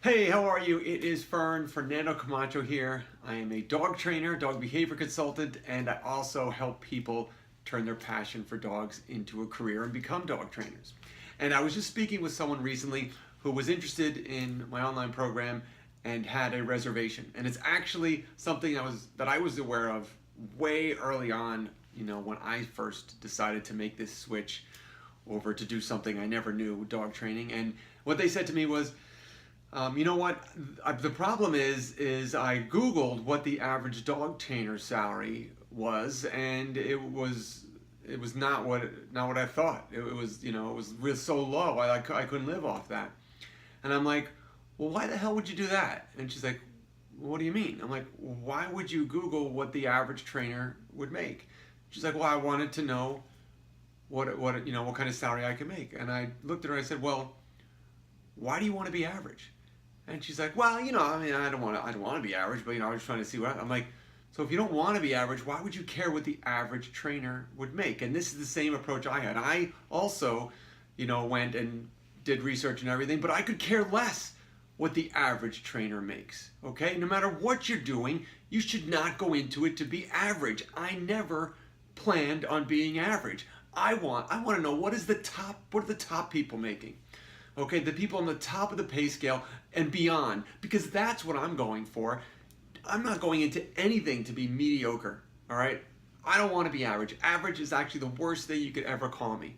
Hey, how are you? It is Fern Fernando Camacho here. I am a dog trainer, dog behavior consultant, and I also help people turn their passion for dogs into a career and become dog trainers. And I was just speaking with someone recently who was interested in my online program and had a reservation. And it's actually something that I was aware of way early on, when I first decided to make this switch over to do something I never knew, dog training. And what they said to me was, you know what? The problem is I Googled what the average dog trainer salary was, and it was not what I thought. It was really so low. I couldn't live off that. And I'm like, well, why the hell would you do that? And she's like, what do you mean? I'm like, why would you Google what the average trainer would make? She's like, well, I wanted to know what kind of salary I could make. And I looked at her. I said, well, why do you want to be average? And she's like, well, I don't want to be average, but I was trying to see I'm like, so if you don't want to be average, why would you care what the average trainer would make? And this is the same approach I had. I also, went and did research and everything, but I could care less what the average trainer makes. Okay? No matter what you're doing, you should not go into it to be average. I never planned on being average. I want to know what are the top people making? Okay, the people on the top of the pay scale and beyond, because that's what I'm going for. I'm not going into anything to be mediocre, all right? I don't want to be average. Average is actually the worst thing you could ever call me,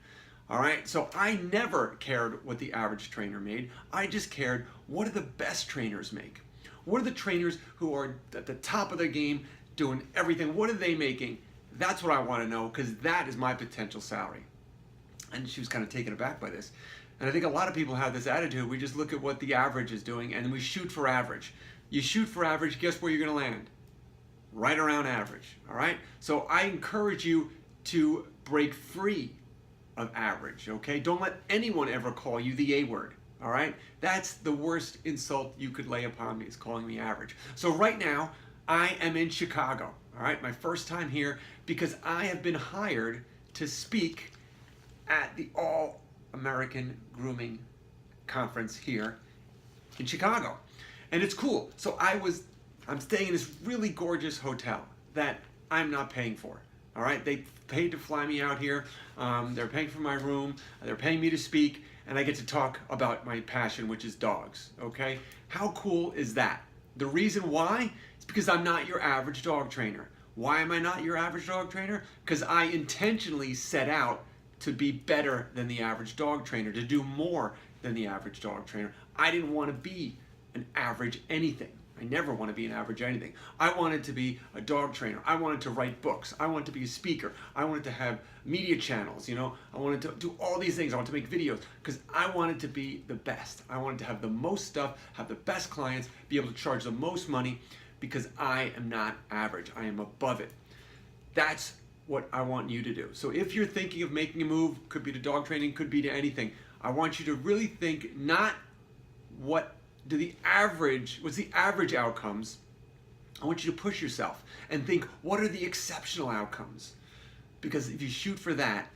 all right? So I never cared what the average trainer made. I just cared, what do the best trainers make? What are the trainers who are at the top of their game doing everything? What are they making? That's what I want to know, because that is my potential salary. And she was kind of taken aback by this. And I think a lot of people have this attitude. We just look at what the average is doing and we shoot for average. You shoot for average, guess where you're going to land? Right around average, all right? So I encourage you to break free of average, okay? Don't let anyone ever call you the A word, all right? That's the worst insult you could lay upon me, is calling me average. So right now, I am in Chicago, all right? My first time here, because I have been hired to speak at the All-American Grooming Conference here in Chicago. And it's cool. So I'm staying in this really gorgeous hotel that I'm not paying for. All right, they paid to fly me out here. They're paying for my room. They're paying me to speak, and I get to talk about my passion, which is dogs. Okay, how cool is that? The reason why is because I'm not your average dog trainer. Why am I not your average dog trainer? Because I intentionally set out to be better than the average dog trainer, to do more than the average dog trainer. I didn't want to be an average anything. I never want to be an average anything. I wanted to be a dog trainer. I wanted to write books. I wanted to be a speaker. I wanted to have media channels, I wanted to do all these things. I wanted to make videos because I wanted to be the best. I wanted to have the most stuff, have the best clients, be able to charge the most money, because I am not average. I am above it. That's what I want you to do. So if you're thinking of making a move, could be to dog training, could be to anything, I want you to really think not what's the average outcomes. I want you to push yourself and think, what are the exceptional outcomes? Because if you shoot for that,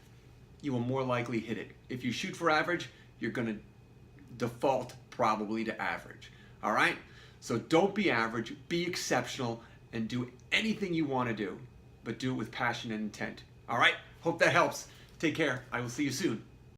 you will more likely hit it. If you shoot for average, you're going to default probably to average. All right? So don't be average, be exceptional, and do anything you want to do, but do it with passion and intent. All right? Hope that helps. Take care. I will see you soon.